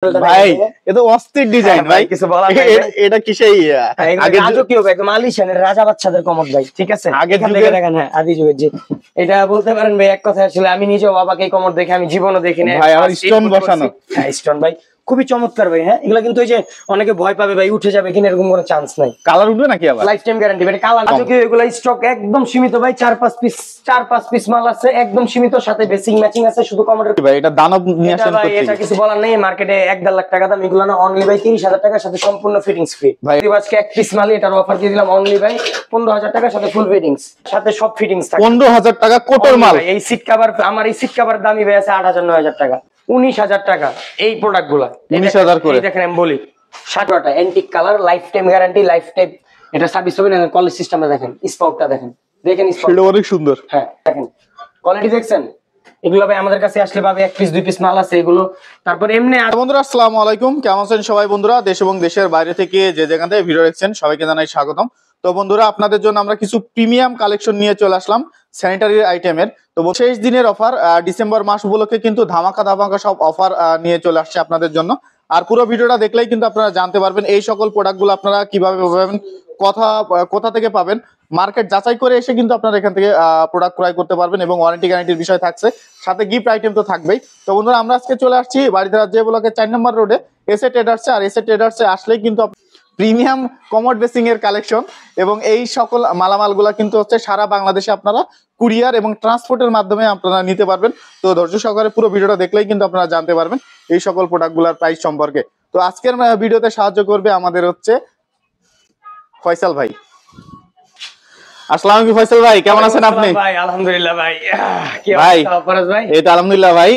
ভাই এটা অস্থির ডিজাইন ভাই, কিছু বলার নাই। এটা কিসেই আগে রাজকীয় ভাই, একদম আলিশানের রাজা বাচ্চাদের কমর ভাই, ঠিক আছে। আগে যুগে দেখেন, হ্যাঁ আদি যুগের জি। এটা বলতে পারেন ভাই এক কথা, আসলে আমি নিজেও বাবাকে এই কমর দেখে আমি জীবনও দেখি না ভাই। আমার স্টোন বসানো, হ্যাঁ স্টোন ভাই খুবই চমৎকার ভাই। হ্যাঁ এগুলা কিন্তু ওই যে অনেকে ভয় পাবে ভাই উঠে যাবে কিনা, এরকম কোনো চান্স নাই। কালার উঠবে নাকি আবার? লাইফ টাইম গ্যারান্টি ভাই। কালার রাজকীয় এগুলা স্টক একদম সীমিত ভাই, 4-5 পিস মাল আছে, একদম সীমিত, সাথে বেসিক ম্যাচিং আছে। শুধু কমরের ভাই এটা দানব নিয়ে আসেন ভাই, এটা কিছু বলার নেই। মার্কেটে 1.5 লাখ টাকা দাম, এগুলো না অনলি ভাই 30,000 টাকার সাথে সম্পূর্ণ ফিটিংস ফ্রি ভাই। আজকে এক পিস মাল এটার অফার দিয়ে দিলাম অনলি ভাই 15,000 টাকার সাথে ফুল ফিটিংস, সাথে সব ফিটিংস থাকে। 15,000 টাকা কোটর মাল। এই সিট কভার, আমার এই সিট কভার দামই ভাই আছে 8,000-9,000 টাকা, 19,000 টাকা এই প্রোডাক্টগুলো 19,000 করে। দেখেন আমি বলি 60টা antique colour, life time guarantee, life time এটা সার্ভিস হবে না। কলেজ সিস্টেমটা দেখেন, স্পটটা দেখেন, স্পট অনেক সুন্দর। হ্যাঁ দেখেন কোয়ালিটি দেখছেন। এগুলো ভাই আমাদের কাছে আসলে পাবে 1 পিস 2 পিস মাল আছে এগুলো। তারপর এমনি বন্ধুরা আসসালামু আলাইকুম, কেমন আছেন সবাই? বন্ধুরা দেশ এবং দেশের বাইরে থেকে যে যেখান থেকে ভিডিও দেখছেন সবাইকে জানাই স্বাগতম। তো বন্ধুরা আপনাদের জন্য আমরা কিছু প্রিমিয়াম কালেকশন নিয়ে চলে আসলাম স্যানিটারি আইটেমের। তো শেষ দিনের অফার, ডিসেম্বর মাস উপলক্ষে কিন্তু ধামাকা সব অফার নিয়ে চলে আসছে আপনাদের জন্য। আর পুরো ভিডিওটা দেখলেই কিন্তু আপনারা জানতে পারবেন এই সকল প্রোডাক্টগুলো আপনারা কিভাবে পাবেন, কোথা থেকে পাবেন। মার্কেট যাচাই করে এসে কিন্তু আপনারা এখান থেকে প্রোডাক্ট ক্রয় করতে পারবেন এবং ওয়ারেন্টি গ্যারান্টির বিষয় থাকছে, সাথে গিফট আইটেম তো থাকবেই। তো বন্ধুরা আমরা আজকে চলে আসছি বাড়িধারা যে ব্লকের 4 নম্বর রোডে এসএ ট্রেডার্সে। আর এসএ ট্রেডার্সে আসলেই কিন্তু প্রিমিয়াম কমোড বেসিং এর কালেকশন এবং এই সকল মালামালগুলা কিন্তু হচ্ছে সারা বাংলাদেশে আপনারা কুরিয়ার এবং ট্রান্সপোর্টের মাধ্যমে আপনারা নিতে পারবেন। তো ধৈর্য সহকারে পুরো ভিডিওটা দেখলেই কিন্তু আপনারা জানতে পারবেন এই সকল প্রোডাক্টগুলোর প্রাইস সম্পর্কে। তো আজকের ভিডিওতে সাহায্য করবে আমাদের হচ্ছে ফয়সাল ভাই। আসসালামু আলাইকুম ফয়সাল ভাই, কেমন আছেন আপনি? ভাই আলহামদুলিল্লাহ ভাই। কি অবস্থা ফরাজ ভাই? এই তো আলহামদুলিল্লাহ ভাই,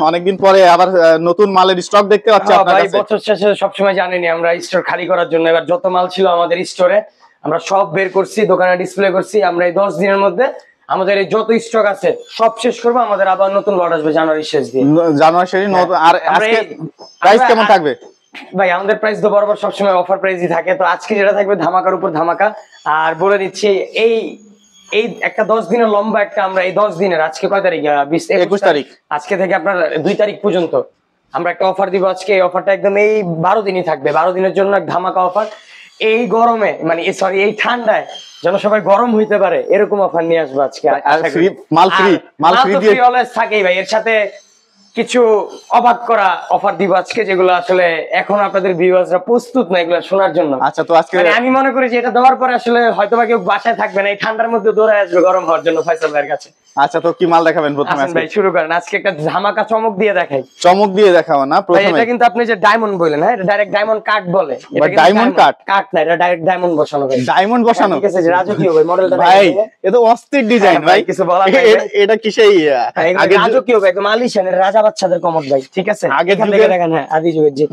অনেকদিন পরে আবার নতুন মালের স্টক দেখতে পাচ্ছি আপনার কাছে। ভাই বছর শেষে সবসময় জানেনই আমরা স্টোর খালি করার জন্য এবার যত মাল ছিল আমাদের স্টোরে আমরা সব বের করছি, দোকানে ডিসপ্লে করছি। আমরা এই 10 দিনের মধ্যে আমাদের এই যত স্টক আছে সব শেষ করব। আমাদের আবার নতুন লট আসবে জানুয়ারি শেষ দিয়ে। জানুয়ারি শেষে নতুন। আর আজকে প্রাইস কেমন থাকবে ভাই? আমাদের প্রাইস তো বরাবর সবসময় অফার প্রাইসই থাকে। তো আজকে যেটা থাকবে ধামাকার উপর ধামাকা। আর বলে দিচ্ছি এই একটা 10 দিনের লম্বা একটা, আমরা এই 10 দিনের আজকে কয় তারিখ? 21 তারিখ। আজকে থেকে আপনার 2 তারিখ পর্যন্ত আমরা একটা অফার দিব আজকে। এই অফারটা একদম এই 12 দিনই থাকবে, 12 দিনের জন্য এক ধামাকা অফার। এই গরমে মানে সরি এই ঠান্ডায় যেন সবাই গরম হইতে পারে এরকম অফার নিয়ে আসবো আজকে। মাল ফ্রি দিয়ে অলওয়েজ থাকেই ভাই। এর সাথে কিছু অবাক করা অফার দিব আজকে, যেগুলো আসলে এখন আপনাদের ভিউয়ার্সরা প্রস্তুত না এগুলো শোনার জন্য। আচ্ছা তো আজকে আমি মনে করি যে এটা দেওয়ার পরে আসলে হয়তো বা কেউ বাসায় থাকবে না, এই ঠান্ডার মধ্যে দৌড়ে আসবে গরম হওয়ার জন্য ফয়সাল ভাইয়ের কাছে। আচ্ছা তো কি মাল দেখাবেন প্রথমে? আজকে ভাই শুরু করেন, আজকে একটা ধামাকা চমক দিয়ে দেখাই। চমক দিয়ে দেখাবো না প্রথমে? এটা কিন্তু আপনি যে ডায়মন্ড বলেন, হ্যাঁ এটা ডাইরেক্ট ডায়মন্ড কাট বলে। এটা ডায়মন্ড কাট না, এটা ডাইরেক্ট ডায়মন্ড বসানো ভাই। ডায়মন্ড বসানো, ঠিক আছে, যে রাজকীয় ভাই মডেলটা ভাই। এটা অস্থির ডিজাইন ভাই, কিছু বলার নাই। এটা কিসেই আগে রাজকীয় ভাই, একদম আলিশানের রাজা বাচ্চাদের কমর ভাই, ঠিক আছে। আগে দেখেন, হ্যাঁ আদি যুগের জি।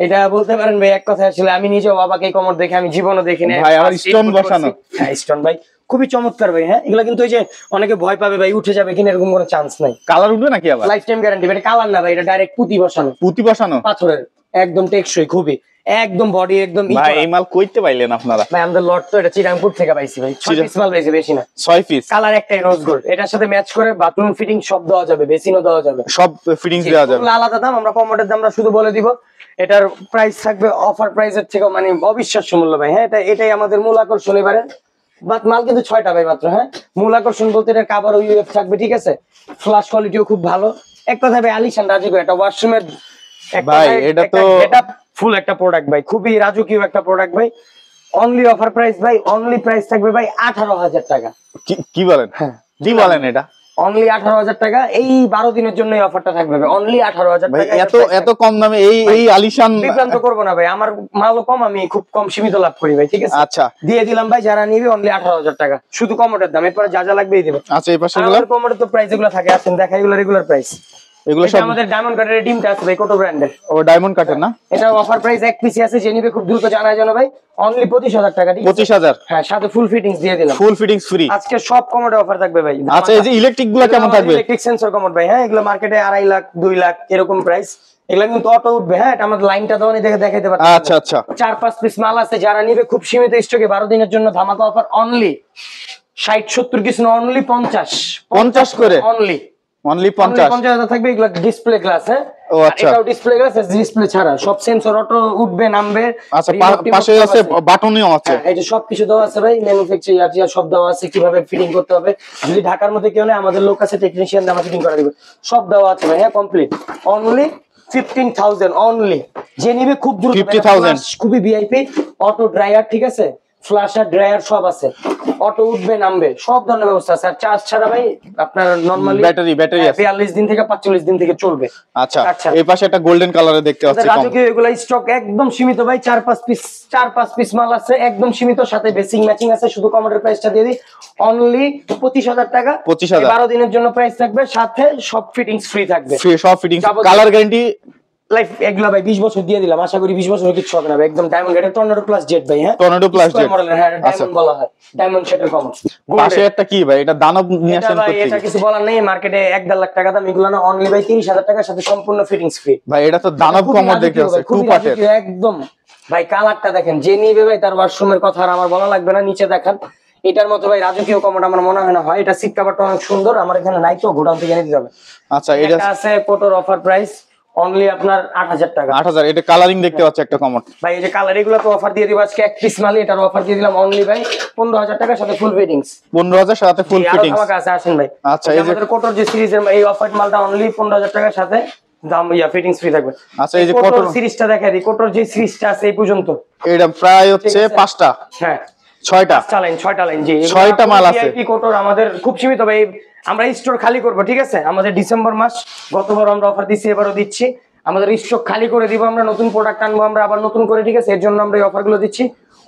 এটা বলতে পারেন ভাই এক কথা, আসলে আমি নিজেও বাবাকে এই কমর দেখে আমি জীবনও দেখি না ভাই। আমার স্টোন বসানো, হ্যাঁ স্টোন ভাই খুবই চমৎকার ভাই। হ্যাঁ এগুলা কিন্তু ওই যে অনেকে ভয় পাবে ভাই উঠে যাবে কিনা, এরকম কোনো চান্স নাই। কালার উঠবে নাকি আবার? Life time guarantee. এটা কালার না ভাই, এটা ডাইরেক্ট পুঁতি বসানো পাথরের, একদম টেকসই, খুবই একদম বডি একদম। ভাই এই মাল কইতে পাইলেন আপনারা? ভাই আমাদের লট তো এটা চিরাংপুর থেকে পাইছি ভাই। 6 পিস মাল পাইছি, বেশি না, 6 পিস। কালার একটাই রোজ গোল্ড। এটার সাথে ম্যাচ করে বাথরুম ফিটিং সব দেওয়া যাবে, বেসিনও দেওয়া যাবে, সব ফিটিংস দেওয়া যাবে। আলাদা দাম। আমরা কমোডের দামটা শুধু বলে দিব। এটার প্রাইস থাকবে অফার প্রাইসের থেকে মানে অবিশ্বাস্য মূল্য ভাই। হ্যাঁ এটাই আমাদের মূল আকর্ষণ এবারে। বাট মাল কিন্তু 6টা ভাই মাত্র। হ্যাঁ মূল আকর্ষণ বলতে এটা কভার ইউএফ থাকবে, ঠিক আছে। ফ্ল্যাশ কোয়ালিটিও খুব ভালো। এক কথায় ভাই আলিশান রাজকীয় একটা ওয়াশরুমের ভাই। এটা তো এটা ফুল একটা প্রোডাক্ট ভাই, খুবই রাজকীয় একটা প্রোডাক্ট ভাই। অনলি অফার প্রাইস ভাই, অনলি প্রাইস থাকবে ভাই 18,000 টাকা। কি বলেন? হ্যাঁ কি বলেন? এটা অনলি 18,000 টাকা। এই 12 দিনের জন্য এই অফারটা থাকবে ভাই, অনলি 18,000 টাকা। এত কম দামে এই আলিশান বিভ্রান্ত করবো না ভাই, আমার মালও কম, আমি খুব কম সীমিত লাভ করি ভাই, ঠিক আছে। আচ্ছা দিয়ে দিলাম ভাই, যারা নিবে অনলি 18,000 টাকা শুধু কমোডের দাম। এরপরে যা যা লাগবে এই দেবে। আচ্ছা এই পাশে কমোডের তো প্রাইস এগুলো থাকে, আসেন দেখা এগুলো রেগুলার প্রাইস। এগুলো সব আমাদের ডায়মন্ড কাটের রিডিমটা আছে ভাই, কোটো ব্র্যান্ডের। ও ডায়মন্ড কাটের না? এটা অফার প্রাইস এক পিসি আছে, যে নিবে খুব দ্রুত জানায় জানো ভাই, অনলি 25,000 টাকা। 25,000? হ্যাঁ সাথে ফুল ফিটিংস দিয়ে দিলাম, ফুল ফিটিংস ফ্রি। আজকে সব কমোডে অফার থাকবে ভাই। আচ্ছা এই যে ইলেকট্রিক গুলো কেমন থাকবে? ইলেকট্রিক সেন্সর কমোড ভাই, হ্যাঁ এগুলো মার্কেটে 2.5 লাখ 2 লাখ এরকম প্রাইস। এগুলো কিন্তু অটো উঠবে। হ্যাঁ এটা আমাদের লাইনটা দাও নি দেখে দেখাইতে পারছি। আচ্ছা আচ্ছা 4-5 পিস মাল আছে, যারা নিবে খুব সীমিত স্টকে 12 দিনের জন্য ধামাকা অফার। অনলি 60-70 কিছু না, অনলি 50 করে। অনলি 50 থাকবে। এগুলো ডিসপ্লে গ্লাস। হ্যাঁ ও আচ্ছা, এটাও ডিসপ্লে গ্লাস, ডিসপ্লে ছাড়া সব সেন্সর অটো উঠবে নামবে। আচ্ছা পাশে আছে বাটনও আছে, এই যে সবকিছু দেওয়া আছে ভাই, ম্যানুফ্যাকচারিং আর সব দেওয়া আছে, কিভাবে ফিটিং করতে হবে। যদি ঢাকার মধ্যে কেউ নেই, আমাদের লোক আছে টেকনিশিয়ান, আমরা ফিটিং করে দেব, সব দেওয়া আছে ভাই। হ্যাঁ কমপ্লিট, অনলি 15,000 অনলি। যে নিবে খুব দ্রুত, 50,000 খুবই ভিআইপি। অটো ড্রায়ার, ঠিক আছে, ফ্ল্যাশার ড্রায়ার সব আছে, অটো উঠবে নামবে, সব ধরনের ব্যবস্থা আছে। আর চার্জ ছাড়া ভাই আপনার নরমালি ব্যাটারি আছে 42 দিন থেকে 45 দিন থেকে চলবে। আচ্ছা, এই পাশে একটা গোল্ডেন কালারে দেখতে পাচ্ছি, রাজকীয় এগুলা স্টক একদম সীমিত ভাই, 4-5 পিস মাল আছে, একদম সীমিত, সাথে বেসিং ম্যাচিং আছে। শুধু কমোডের প্রাইসটা দিয়ে দিই, অনলি 25,000 টাকা। 25,000 12 দিনের জন্য প্রাইস থাকবে, সাথে সব ফিটিংস ফ্রি থাকবে, ফ্রি সব ফিটিংস, কালার গ্যারান্টি লাইফ। এগুলা ভাই 20 বছর দিয়ে দিলাম, আশা করি 20 বছর কিছু হবে না ভাই। একদম ডায়মন্ড এটা টর্নেডো প্লাস জেট ভাই। হ্যাঁ টর্নেডো প্লাস জেট মডেলের, হ্যাঁ ডায়মন্ড বলা হয়, ডায়মন্ড শেডের কমন। পাশে একটা কি ভাই, এটা দানব নিয়ে আসেন ভাই করতে, এটা কিছু বলার নেই, মার্কেটে 1.5 লাখ টাকা দাম, এগুলো না অনলি ভাই 30,000 টাকার সাথে সম্পূর্ণ ফিটিংস ফ্রি ভাই। এটা তো দানব কমর দেখতে আছে, টু পার্টের একদম ভাই। কালারটা দেখেন, যে নিবে ভাই তার ওয়াশরুমের কথা আর আমার বলা লাগবে না। নিচে দেখান, এটার মতো ভাই রাজকীয় কমোড আমার মনে হয় না হয়। এটা সিট কভারটা অনেক সুন্দর, আমার এখানে নাই তো, গোডাউন থেকে নিতে যাবে। আচ্ছা, এটা আছে কোটোর অফার প্রাইস অনলি আপনার 8,000 টাকা। 8,000, এটা কালারিং দেখতে পাচ্ছি একটা কমোড ভাই। এই যে কালার, এগুলো তো অফার দিয়ে দিব আজকে, এক পিস মালি এটার অফার দিয়ে দিলাম অনলি ভাই 15,000 টাকার সাথে ফুল ফিটিংস। 15,000 সাথে ফুল ফিটিংস। আমার কাছে আসেন ভাই। আচ্ছা, এই যে আমাদের কোটোর যে সিরিজের এই অফার মালটা অনলি 15,000 টাকার সাথে দাম ফিটিংস ফ্রি থাকবে। আচ্ছা, এই যে কোটোর সিরিজটা দেখাই দিই, কোটোর যে সিরিজটা আছে এই পর্যন্ত, এটা প্রায় হচ্ছে 5টা, হ্যাঁ 6টা 6টা লাইন, জি 6টা মাল আছে। ভিআইপি কোটোর আমাদের খুব সীমিত ভাই, আমরা স্টোর খালি করব, ঠিক আছে। আমাদের ডিসেম্বর মাস, গতবার আমরা অফার দিচ্ছি, এবারও দিচ্ছি। আমাদের স্টক খালি করে দিব, আমরা নতুন প্রোডাক্ট আনবো আমরা আবার নতুন করে, ঠিক আছে। এর জন্য আমরা এই অফারগুলো দিচ্ছি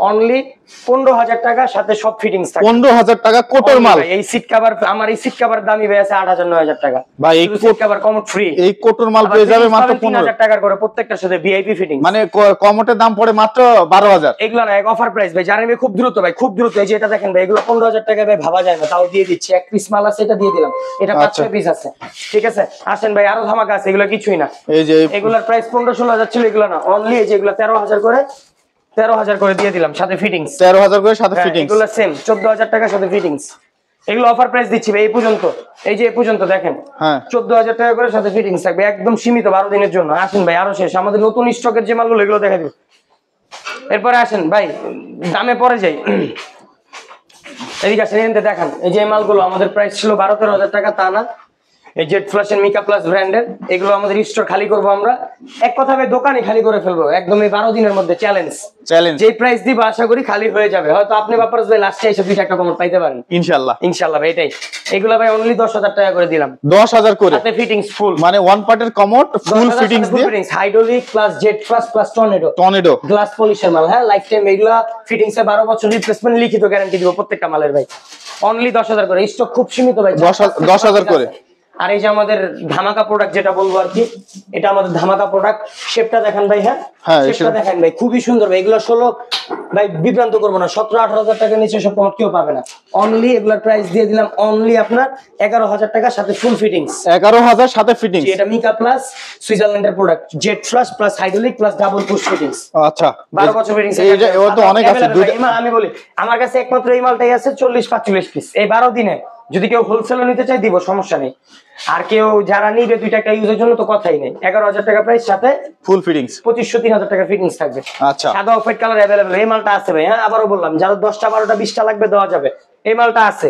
অনলি 15,000 টাকা সাথে সব ফিটিংস থাকবে। 15,000 টাকা কোটোর মাল। এই সিট কভার, আমার এই সিট কভার দামই ভাই আছে 8,000-9,000 টাকা ভাই। এই সিট কভার কমোড ফ্রি, এই কোটোর মাল পেয়ে যাবে মাত্র 15,000 টাকার করে প্রত্যেকটার সাথে ভিআইপি ফিটিং। মানে কমোটের দাম পড়ে মাত্র 12,000। এগুলো না এক অফার প্রাইস ভাই, জানেন খুব দ্রুত ভাই, খুব দ্রুত। এই যে এটা দেখেন ভাই, এগুলো 15,000 টাকা ভাই, ভাবা যায় না, তাও দিয়ে দিচ্ছি। এক পিস মাল আছে, এটা দিয়ে দিলাম, এটা 5-6 পিস আছে, ঠিক আছে। আসেন ভাই, আরো ধামাকা আছে, এগুলো কিছুই না। এই যে এগুলোর প্রাইস 15-16,000 ছিল, এগুলো না অনলি এই যে এগুলো 13,000 করে দিয়ে দিলাম সাথে ফিটিংস। 13,000 করে সাথে ফিটিংস। এগুলো সেম 14,000 টাকার সাথে ফিটিংস। এগুলো অফার প্রাইস দিচ্ছি ভাই এই পর্যন্ত, এই যে এই পর্যন্ত দেখেন, হ্যাঁ 14,000 টাকা করে সাথে ফিটিংস থাকবে, একদম সীমিত 12 দিনের জন্য। আসেন ভাই, আরো শেষ আমাদের নতুন স্টকের যে মালগুলো, এগুলো দেখা দিব। এরপরে আসেন ভাই, দামে পরে যাই, এদিকে আসেন, এখানে দেখান। এই যে মালগুলো আমাদের প্রাইস ছিল 12-13,000 টাকা, তা না। এই জেড ফ্ল্যাশ এর মিকা প্লাস ব্র্যান্ডের, এগুলো আমাদের স্টোর খালি করব আমরা, এক কথা ভাই দোকানে খালি করে ফেলবো একদম এই 12 দিনের মধ্যে। চ্যালেঞ্জ যে প্রাইস দিব আশা করি খালি হয়ে যাবে। হয়তো আপনি ব্যাপারে ভাই লাস্টে এসে 2 টাকা কম পাইতে পারেন ইনশাআল্লাহ। ইনশাআল্লাহ ভাই, এটাই। এগুলো ভাই অনলি 10,000 টাকা করে দিলাম, 10,000 করে সাথে ফিটিংস ফুল, মানে ওয়ান পার্টের কমোড ফুল ফিটিংস দিয়ে, hydraulic plus Z flush plus tornado glass পলিশের মাল। হ্যাঁ লাইফ টাইম এগুলা ফিটিংস এ 12 বছর রিপ্লেসমেন্ট লিখিত গ্যারান্টি দিব প্রত্যেকটা মালের ভাই। অনলি 10,000 করে, স্টক খুব সীমিত ভাই, 10,000 করে। আর এই যে আমাদের ধামাকা প্রোডাক্ট যেটা বলবো আর কি, এটা আমাদের ধামাকা প্রোডাক্ট। শেপটা দেখেন ভাই, হ্যাঁ শেপটা দেখেন ভাই, খুবই সুন্দর ভাই। এগুলো 16 ভাই, বিভ্রান্ত করবো না, 17-18,000 টাকার নিচে সব কমোড কেউ পাবে না। অনলি এগুলোর প্রাইস দিয়ে দিলাম অনলি আপনার 11,000 টাকা সাথে ফুল ফিটিংস। 11,000 সাথে ফিটিংস। এটা মিকা প্লাস সুইজারল্যান্ডের product, Z flush plus hydraulic plus double push fittings. আচ্ছা 12 বছর ফিটিংস। এই যে ও তো অনেক আছে। আমি বলি আমার কাছে একমাত্র এই মালটাই আছে 40-45 পিস এই 12 দিনে। যদি কেউ হোলসেলও নিতে চাই দিব, সমস্যা নেই। আর কেউ যারা নিবে 2 টাকা ইউজের জন্য তো কথাই নেই। 11,000 টাকা প্রাইস, সাথে ফুল ফিটিংস 2500-3000 টাকা ফিটিংস থাকবে। আচ্ছা, সাদা অফ হোয়াইট কালার अवेलेबल এই মালটা আছে ভাই। হ্যাঁ আবারও বললাম, যারা 10টা 12টা 20টা লাগবে দেওয়া যাবে, এই মালটা আছে।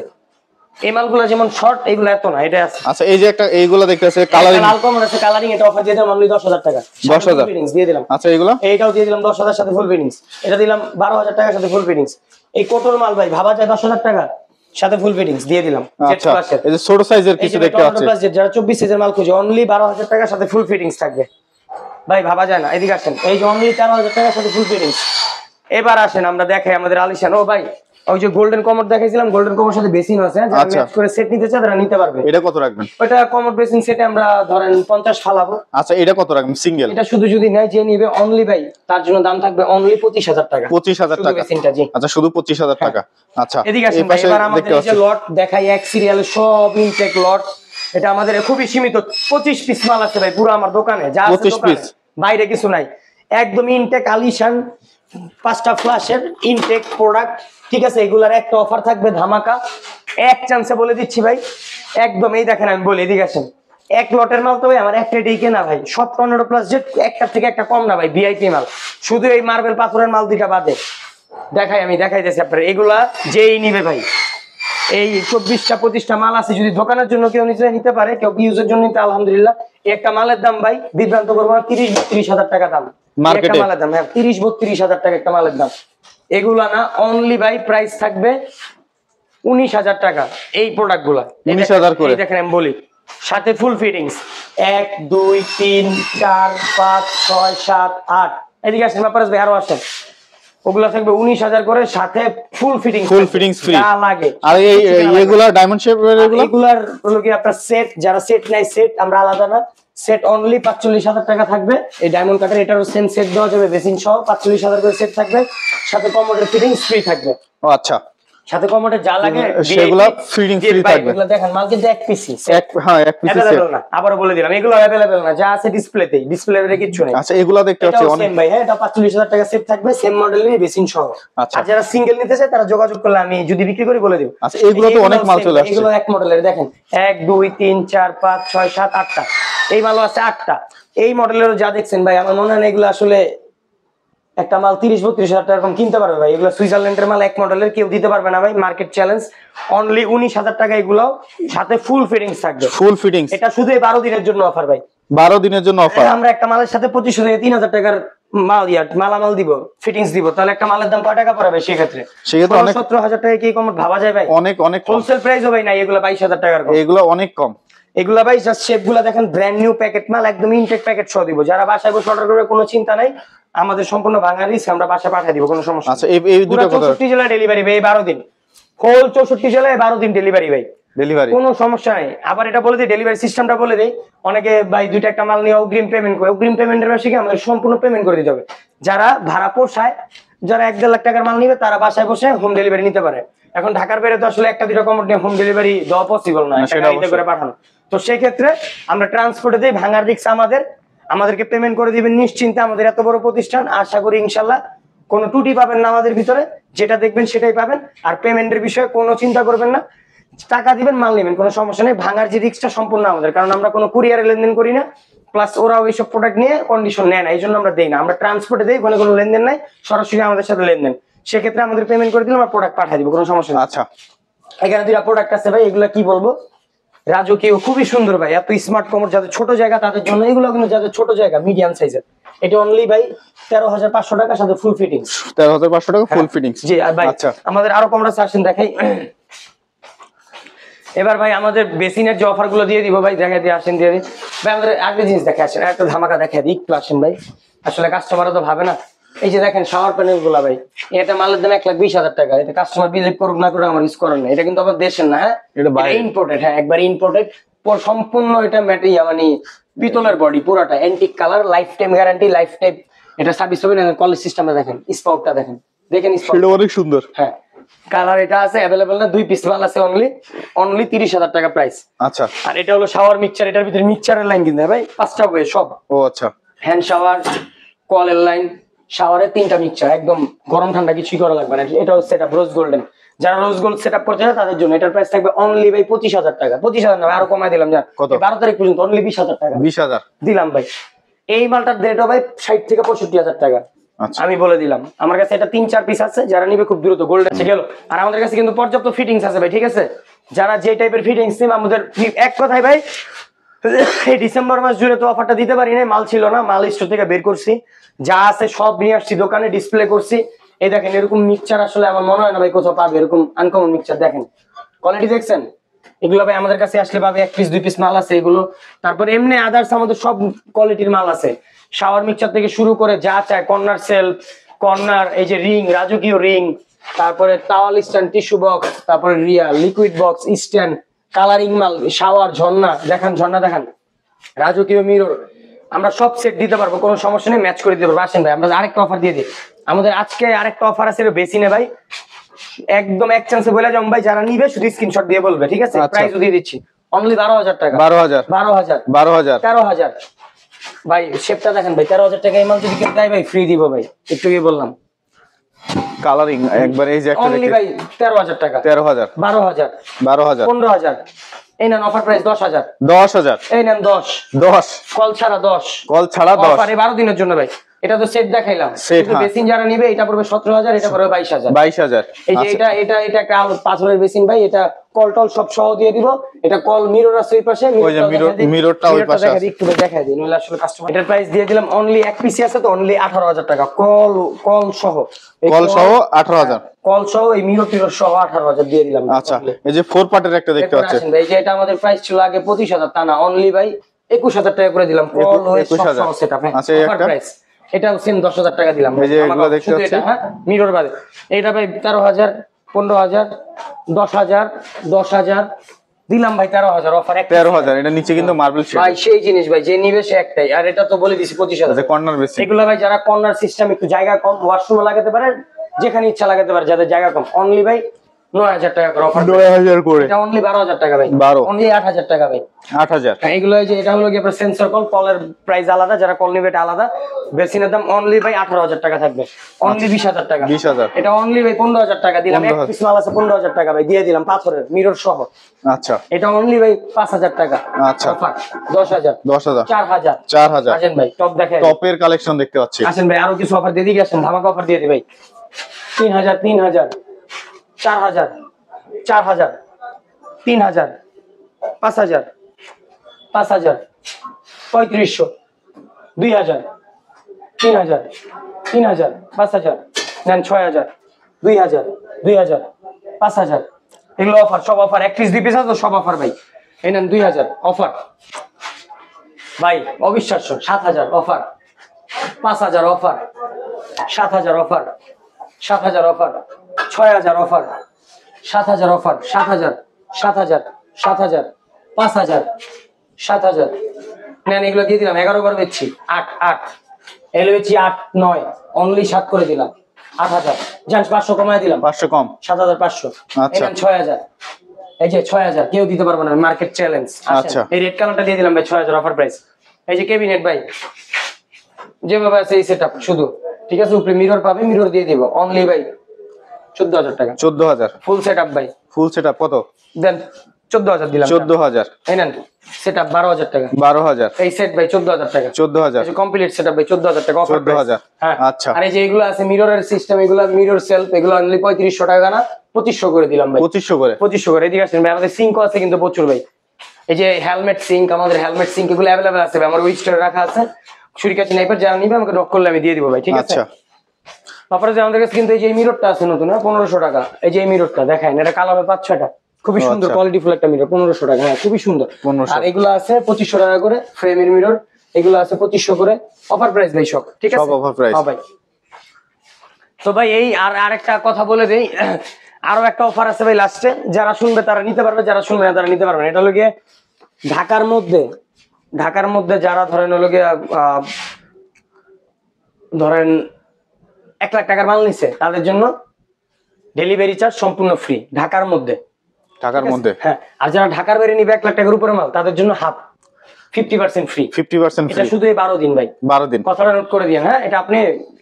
এই মালগুলো যেমন শর্ট, এগুলো এত না, এটা আছে। আচ্ছা, এই যে একটা এইগুলো দেখতে আছে কালারিং, লাল কমন আছে কালারিং, এটা অফার দিয়ে দিলাম অনলি 10,000 টাকা, 10,000 ফিটিংস দিয়ে দিলাম। আচ্ছা, এইগুলো এইটাও দিয়ে দিলাম 10,000 সাথে ফুল ফিটিংস। এটা দিলাম 12,000 টাকার সাথে ফুল ফিটিংস। এই কোটোর মাল ভাই ভাবা যায় 10,000 টাকা সাথে ফুল ফিটিংস দিয়ে দিলাম। আচ্ছা, এই যে ছোট সাইজের কিছু দেখতে পাচ্ছি, যারা 24 সাইজের মাল খুঁজে অনলি 12,000 টাকার সাথে ফুল ফিটিংস থাকবে ভাই, ভাবা যায় না। এদিকে আসেন, এই যে অনলি 13,000 টাকার সাথে ফুল ফিটিংস। এবার আসেন আমরা দেখাই আমাদের আলিশান। ও ভাই, ওই যে গোল্ডেন কমোড দেখাইছিলাম, গোল্ডেন কমোড সাথে বেসিন আছে, যারা ম্যাচ করে সেট নিতে চায় তারা নিতে পারবে। এটা কত রাখবেন? ওটা কমোড বেসিন সেটে আমরা ধরেন 50 ফালাবো। আচ্ছা, এটা কত রাখবেন সিঙ্গেল? এটা শুধু যদি নেয়, যে নিবে অনলি ভাই তার জন্য দাম থাকবে অনলি 25,000 টাকা। 25,000 টাকা বেসিনটা, জি। আচ্ছা, শুধু 25,000 টাকা। আচ্ছা, এদিকে আসেন ভাই, এবার আমাদের এই যে লট দেখাই, এক সিরিয়ালে সব ইনটেক লট। এটা আমাদের খুবই সীমিত 25 পিস মাল আছে ভাই পুরো আমার দোকানে, যা আছে 25 পিস, বাইরে কিছু নাই। একদম ইনটেক আলিশান 5টা ফ্ল্যাশের ইনটেক প্রোডাক্ট, ঠিক আছে। এগুলার একটা অফার থাকবে ধামাকা, এক চান্সে বলে দিচ্ছি ভাই একদম। এই দেখেন আমি বলি, এদিকে আসেন, এক লটের মাল তো ভাই আমার একটা ডেকে না ভাই, সব টর্নেডো প্লাস জেট একটা থেকে একটা কম না ভাই, ভিআইপি মাল, শুধু এই মার্বেল পাথরের মাল দুইটা বাদে আমি দেখাইতেছি আপনার। এগুলা যেই নিবে ভাই, এই 24টা 25টা মাল আছে, যদি দোকানের জন্য কেউ নিতে পারে, কেউ ইউজের জন্য নিতে আলহামদুলিল্লাহ। একটা মালের দাম ভাই বিভ্রান্ত করবো না, 30-32 হাজার টাকা দাম একটা মালের দাম। হ্যাঁ 30-32 হাজার টাকা একটা মালের দাম। এগুলা না অনলি ভাই প্রাইস থাকবে 19,000 টাকা এই প্রোডাক্ট গুলা, 19,000 করে। দেখেন আমি বলি, সাথে ফুল ফিটিংস 1 2 3 4 5 6 7 8, এদিকে আসেন ব্যাপারে ভাই আরো আসেন, ওগুলা থাকবে 19,000 করে, সাথে ফুল ফিটিংস ফ্রি যা লাগে। আর এই এগুলা ডায়মন্ড শেপের এগুলার হলো কি আপনার সেট, যারা সেট নাই সেট আমরা আলাদা না, সেট অনলি 45,000 টাকা থাকবে। এই ডায়মন্ড কাটার এটারও সেম সেট দেওয়া যাবে, বেসিন সহ 45,000 করে সেট থাকবে, সাথে কমোডের ফিটিংস ফ্রি থাকবে। ও আচ্ছা, সাথে কমোডের যা লাগে সেগুলা ফিটিংস ফ্রি থাকবে। এগুলা দেখেন মাল কিন্তু এক পিসি, এক পিসি সেট না, আবারো বলে দিলাম এগুলো अवेलेबल না, যা আছে ডিসপ্লেতেই, ডিসপ্লেতে কিছু নেই। আচ্ছা এগুলা দেখতে পাচ্ছি অনেক ভাই, হ্যাঁ এটা 45,000 টাকা সেট থাকবে, সেম মডেলেরই বেসিন সহ। আচ্ছা, আর যারা সিঙ্গেল নিতে চায় তারা যোগাযোগ করলে আমি যদি বিক্রি করি বলে দেব। আচ্ছা এগুলো তো অনেক মাল চলে আসছে, এগুলো এক মডেলের দেখেন 1 2 3 4 5 6 7 8টা, এই মালও আছে 8টা। এই মডেলেরও যা দেখছেন ভাই, আমার মনে হয় এগুলো আসলে একটা মাল 30-32 হাজার টাকা এরকম কিনতে পারবে ভাই। এগুলো সুইজারল্যান্ডের মাল, এক মডেলের, কেউ দিতে পারবে না ভাই, মার্কেট চ্যালেঞ্জ। অনলি 19,000 টাকা এগুলো, সাথে ফুল ফিটিংস থাকবে, ফুল ফিটিংস। এটা শুধু 12 দিনের জন্য অফার ভাই, 12 দিনের জন্য অফার। আমরা একটা মালের সাথে 2500 থেকে 3,000 টাকার মালামাল দিব, ফিটিংস দিব, তাহলে একটা মালের দাম কয় টাকা পড়বে সেক্ষেত্রে? সেক্ষেত্রে অনেক 17,000 টাকা কি কম ভাবা যায় ভাই? অনেক অনেক হোলসেল প্রাইসও ভাই নাই, এগুলো 22,000 টাকার কম, এগুলো অনেক কম। এগুলা ভাই জাস্ট শেপগুলা দেখেন, ব্র্যান্ড নিউ প্যাকেট মাল, একদম ইনটেক প্যাকেট সহ দিব। যারা বাসায় বসে অর্ডার করবে কোনো চিন্তা নাই, আমাদের সম্পূর্ণ বাঙালিস, আমরা বাসায় পাঠিয়ে দিব, কোনো সমস্যা। আচ্ছা এই দুটো কথা, 64 জেলায় ডেলিভারি ভাই, 12 দিন, হোল 64 জেলায় 12 দিন ডেলিভারি ভাই, ডেলিভারি কোনো সমস্যা নাই। আবার এটা বলে দিই, ডেলিভারি সিস্টেমটা বলে দেই, অনেকে ভাই দুইটা একটা মাল নিয়ে অগ্রিম পেমেন্ট করে, অগ্রিম পেমেন্টের বেশি আমাদের সম্পূর্ণ পেমেন্ট করে দিতে হবে। যারা ভাড়া পোষায়, যারা 1-1.5 লাখ টাকার মাল নিবে, তারা বাসায় বসে হোম ডেলিভারি নিতে পারে। এখন ঢাকার বাইরে তো আসলে একটা দুটো কমোড নিয়ে হোম ডেলিভারি দেওয়া পসিবল না, একটা গাড়িতে করে পাঠানো। তো সেক্ষেত্রে আমরা ট্রান্সপোর্টে দিই, ভাঙার রিস্ক আমাদেরকে পেমেন্ট করে দিবেন নিশ্চিন্তে। আমাদের এত বড় প্রতিষ্ঠান, আশা করি ইনশাল্লাহ কোনো ত্রুটি পাবেন না আমাদের ভিতরে, যেটা দেখবেন সেটাই পাবেন। আর পেমেন্টের বিষয়ে কোনো চিন্তা করবেন না, টাকা দিবেন মাল নেবেন, কোনো সমস্যা নেই। ভাঙার যে রিস্কটা সম্পূর্ণ আমাদের, কারণ আমরা কোনো কুরিয়ারে লেনদেন করি না, প্লাস ওরাও এইসব প্রোডাক্ট নিয়ে কন্ডিশন নেয় না, এই জন্য আমরা দেই না। আমরা ট্রান্সপোর্টে দিই, ওখানে কোনো লেনদেন নাই, সরাসরি আমাদের সাথে লেনদেন। সেক্ষেত্রে আমাদের পেমেন্ট করে দিলে আমরা প্রোডাক্ট পাঠিয়ে দিব, কোনো সমস্যা নেই। আচ্ছা এখানে দুইটা প্রোডাক্ট আছে ভাই, এগুলা কি বলবো, রাজকীয়, খুবই সুন্দর ভাই, এত স্মার্ট কমোড, যাদের ছোট জায়গা তাদের জন্য এগুলো, কিন্তু যাদের ছোট জায়গা মিডিয়াম সাইজের, এটা অনলি ভাই 13,500 টাকা, সাথে ফুল ফিটিংস। 13,500 টাকা ফুল ফিটিংস। জি ভাই, আচ্ছা আমাদের আরো কমরা আসেন দেখাই। এবার ভাই আমাদের বেসিনের যে অফার গুলো দিয়ে দিব ভাই, দেখাই দিয়ে আসেন, দিয়ে দিই ভাই। আমাদের আরেকটা জিনিস দেখে আসেন, একটা ধামাকা দেখাই দিই, একটু আসেন ভাই, আসলে কাস্টমারও তো ভাবে না। এই যে দেখেন শাওয়ার প্যানেল গুলা ভাই, এটা মালের দাম 1,20,000 টাকা। এটা কাস্টমার বিলিভ করুক না করে আমার ইউজ করেন না, এটা কিন্তু আমার দেশের না, হ্যাঁ এটা ইম্পোর্টেড, হ্যাঁ একবার ইম্পোর্টেড, সম্পূর্ণ এটা ম্যাটেরিয়াল মানে পিতলের বডি পুরাটা, antique colour, life time guarantee, life time এটা সার্ভিস হবে না। কলেজ সিস্টেমটা দেখেন, স্পাউটটা দেখেন স্পাউট, এটা অনেক সুন্দর। হ্যাঁ কালার এটা আছে अवेलेबल না, 2 পিস মাল আছে, অনলি 30,000 টাকা প্রাইস। আচ্ছা, আর এটা হলো শাওয়ার মিক্সচার, এটার ভিতরে মিক্সচারের লাইন কিনতে ভাই 5টা বই সব। ও আচ্ছা, হ্যান্ড শাওয়ার, কলের লাইন, শাওয়ারে 3টা মিক্সচার, একদম গরম ঠান্ডা কিছুই করা লাগবে না। এটা হচ্ছে সেটআপ রোজ গোল্ডেন, যারা রোজ গোল্ড সেটআপ করতে চায় তাদের জন্য এটার প্রাইস থাকবে অনলি ভাই 25,000 টাকা। 25,000 না, আরো কমাই দিলাম, জান 12 তারিখ পর্যন্ত অনলি 20,000 টাকা 20,000 দিলাম ভাই। এই মালটার রেটও ভাই 60 থেকে 65,000 টাকা। আমি বলে দিলাম, আমার কাছে এটা 3-4 পিস আছে, যারা নিবে খুব দ্রুত গোল্ড আছে গেল। আর আমাদের কাছে কিন্তু পর্যাপ্ত ফিটিংস আছে ভাই, ঠিক আছে? যারা যে টাইপের ফিটিংস নিবে, আমাদের এক কথাই ভাই, এই ডিসেম্বর মাস জুড়ে তো অফারটা দিতে পারি না, মাল ছিল না, মাল স্টোর থেকে বের করছি, যা আছে সব নিয়ে আসছি দোকানে, ডিসপ্লে করছি। এই দেখেন এরকম মিক্সচার আসলে আমার মনে হয় না ভাই কোথাও পাবে, এরকম আনকমন মিক্সচার দেখেন, কোয়ালিটি দেখছেন? এগুলো ভাই আমাদের কাছে আসলে পাবে 1 পিস 2 পিস মাল আছে এগুলো। তারপর এমনি আদার্স আমাদের সব কোয়ালিটির মাল আছে, শাওয়ার মিক্সচার থেকে শুরু করে যা চায়, কর্নার সেলফ, কর্নার, এই যে রিং, রাজকীয় রিং, তারপরে টাওয়াল স্ট্যান্ড, টিস্যু বক্স, তারপরে Riya liquid box stand, colouring মাল, শাওয়ার, ঝর্ণা দেখান, ঝর্ণা দেখান, রাজকীয় মিরর, আমরা সব সেট দিতে পারবো, কোনো সমস্যা নেই, ম্যাচ করে দিতে পারবো। আসেন ভাই আমরা আরেকটা অফার দিয়ে দিই, আমাদের আজকে আরেকটা অফার আছে, বেশি নে ভাই, একদম এক চান্সে বলে যাও ভাই, যারা নিবে শুধু স্ক্রিনশট দিয়ে বলবে, ঠিক আছে? প্রাইস দিয়ে দিচ্ছি অনলি 12,000 টাকা। 12,000 13,000 ভাই। শেপটা দেখেন ভাই, 13,000 টাকা এই মাল যদি কেউ দেয় ভাই ফ্রি দিব ভাই, একটু কি বললাম, কালারিং একবার এই যে একটা অনলি ভাই 13,000 টাকা, 13,000 12,000 12,000 15,000 এই নেন অফার প্রাইস 10,000। 10,000, এই নেন 10 10 কল ছাড়া 10 কল ছাড়া 10 অফার এই 12 দিনের জন্য ভাই। এটা তো সেট দেখাইলাম, সেট, কিন্তু বেসিন যারা নিবে এটা পড়বে 17,000, এটা পড়বে 22,000। 22,000। এই যে এটা একটা পাথরের বেসিন ভাই, এটা কল টল সব সহ দিয়ে দিব। এটা কল মিরর আছে ওই পাশে, ওই যে মিররটা ওই পাশে আছে, একটু দেখাই দিই নইলে আসলে কাস্টমার। এটার প্রাইস দিয়ে দিলাম অনলি এক পিসি আছে তো অনলি 18,000 টাকা, কল সহ, কল সহ 18,000, কল সহ এই মিরর টিরর সহ 18,000 দিয়ে দিলাম। আচ্ছা এই যে 4 পার্টের একটা দেখতে পাচ্ছেন ভাই, যে এটা আমাদের প্রাইস ছিল আগে 25,000, তা না অনলি ভাই 21,000 টাকা করে দিলাম। কল হয়ে সব সহ সেটআপ। আচ্ছা অফার প্রাইস এটাও সেম 10,000 টাকা দিলাম। এই যে এগুলো দেখতে পাচ্ছেন, হ্যাঁ মিরর বাদে এইটা ভাই 13,000, 15,000, 10,000, 10,000 দিলাম ভাই। 13,000 অফার, 13,000। এটা নিচে কিন্তু মার্বেল শেড ভাই, সেই জিনিস ভাই, যে নিবে সে একটাই। আর এটা তো বলে দিছি 25,000। আছে কর্নার বেসিন। এগুলো ভাই যারা কর্নার সিস্টেম, একটু জায়গা কম, ওয়াশরুমে লাগাতে পারেন, যেখানে ইচ্ছা লাগাতে পারে, যাদের জায়গা কম, অনলি ভাই 9,000 টাকা করে অফার। 9,000 করে। এটা অনলি 12,000 টাকা ভাই, 12 অনলি 8,000 টাকা ভাই, 8,000। এগুলো যে এটা হলো কি আপনার সেন্সর কল, কলের প্রাইস আলাদা, যারা কল নিবে এটা আলাদা। বেসিনের দাম অনলি ভাই 18,000 টাকা থাকবে, অনলি 20,000 টাকা। 20,000। এটা অনলি ভাই 15,000 টাকা দিলাম। এক পিস মাল আছে 15,000 টাকা ভাই, দিয়ে দিলাম পাথরের মিরর সহ। আচ্ছা এটা অনলি ভাই 5,000 টাকা। আচ্ছা অফার 10,000, 10,000, 4,000, 4,000। আসেন ভাই টপ দেখেন, টপের কালেকশন দেখতে পাচ্ছি। আসেন ভাই আরো কিছু অফার দিয়ে দিই, আসেন ধামাকা অফার দিয়ে দিই ভাই। 3,000, 3,000, 4,000, 4,000, 3,000, 5,000, 5,000, 3,500, 2,000, 3,000, 3,000, 5,000, নেন 6,000, 2,000, 2,000, 5,000। এগুলো অফার, সব অফার। এক পিস 2 পিস আছে সব অফার ভাই। এই নেন 2,000 অফার ভাই, অবিশ্বাস্য। 7,000 offer, 5,000 offer, 7,000 offer, 7,000 offer, 6,000 offer, 7,000 offer, 7,000, 7,000, 7,000, 5,000, 7,000। নেন এগুলো দিয়ে দিলাম। 11 বার বেচছি, 8, 8 এগুলো বেচছি 8, 9 অনলি 7 করে দিলাম, 8,000। জান 500 কমায় দিলাম, 500 কম, 7,500। আচ্ছা 6,000, এই যে 6,000 কেউ দিতে পারবে না, মার্কেট চ্যালেঞ্জ। আচ্ছা এই রেড কালারটা দিয়ে দিলাম ভাই 6,000 অফার প্রাইস। এই যে ক্যাবিনেট ভাই, যেভাবে আছে এই সেটআপ শুধু, ঠিক আছে, উপরে মিরর পাবে, মিরর দিয়ে দিব অনলি ভাই 14,000 টাকা। 14,000 ফুল সেটআপ ভাই, ফুল সেটআপ কত? দেন 14,000 দিলাম। 14,000। এই নেন সেটআপ 12,000 টাকা। 12,000। এই সেট ভাই 14,000 টাকা। 14,000। এই যে কমপ্লিট সেটআপ ভাই 14,000 টাকা অফার প্রাইস। 14,000। হ্যাঁ আচ্ছা। আর এই যে এগুলো আছে মিররের সিস্টেম, এগুলো মিরর সেলফ, এগুলো অনলি 3,500 টাকা না 2,500 করে দিলাম ভাই। 2,500 করে, 2,500 করে। এদিকে আসেন ভাই, আমাদের সিঙ্কও আছে কিন্তু প্রচুর ভাই। এই যে হেলমেট সিঙ্ক, আমাদের হেলমেট সিঙ্ক এগুলো अवेलेबल আছে ভাই, আমার ওই স্টোরে রাখা আছে। ছুরিকাছি নাইপার যারা নিবে আমাকে নক করলে আমি দিয়ে দিব ভাই, ঠিক আছে? আচ্ছা তারপরে যে আমাদের কাছে কিন্তু এই যে মিররটা আছে নতুন, 1,500 টাকা। এই যে এই মিররটা দেখেন, এটা কালার 5-6টা, খুবই সুন্দর কোয়ালিটি ফুল একটা মিরর, 1,500 টাকা। হ্যাঁ খুবই সুন্দর। 1500। আর এগুলো আছে 2,500 টাকা করে ফ্রেমের মিরর, এগুলো আছে 2,500 করে অফার প্রাইস ভাই সব, ঠিক আছে? সব অফার প্রাইস। হ্যাঁ ভাই। তো ভাই এই আরেকটা কথা বলে দেই, আরো একটা অফার আছে ভাই লাস্টে, যারা শুনবে তারা নিতে পারবে, যারা শুনবে না তারা নিতে পারবে না। এটা হলো গিয়ে ঢাকার মধ্যে যারা ধরেন হলো গিয়ে ধরেন 1 লাখ টাকার মাল নিছে, তাদের জন্য ডেলিভারি চার্জ সম্পূর্ণ ফ্রি ঢাকার মধ্যে। ঢাকার মধ্যে, হ্যাঁ, আর যারা ঢাকার বাইরে নিবে 1 লাখ টাকার উপরে মাল, তাদের জন্য হাফ 50% ফ্রি। 50% এটা ফ্রি, শুধু এই 12 দিন ভাই, 12 দিন। কথাটা নোট করে দিন। হ্যাঁ, এটা আপনি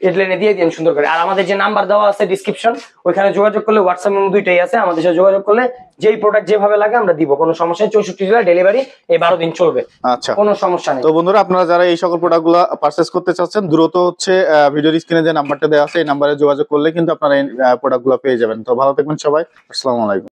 হেডলাইনে দিয়ে দিন সুন্দর করে। আর আমাদের যে নাম্বার দেওয়া আছে ডেসক্রিপশন, ওইখানে যোগাযোগ করলে, হোয়াটসঅ্যাপ নম্বর দুইটাই আছে, আমাদের সাথে যোগাযোগ করলে যেই প্রোডাক্ট যেভাবে লাগে আমরা দিব, কোনো সমস্যা নেই। 64 জেলা ডেলিভারি, এই 12 দিন চলবে, আচ্ছা কোনো সমস্যা নেই। তো বন্ধুরা, আপনারা যারা এই সকল প্রোডাক্টগুলো পারচেজ করতে চাচ্ছেন, দ্রুত হচ্ছে ভিডিওর স্ক্রিনে যে নাম্বারটা দেওয়া আছে এই নাম্বারে যোগাযোগ করলে কিন্তু আপনারা এই প্রোডাক্টগুলো পেয়ে যাবেন। তো ভালো থাকবেন সবাই, আসসালামু আলাইকুম।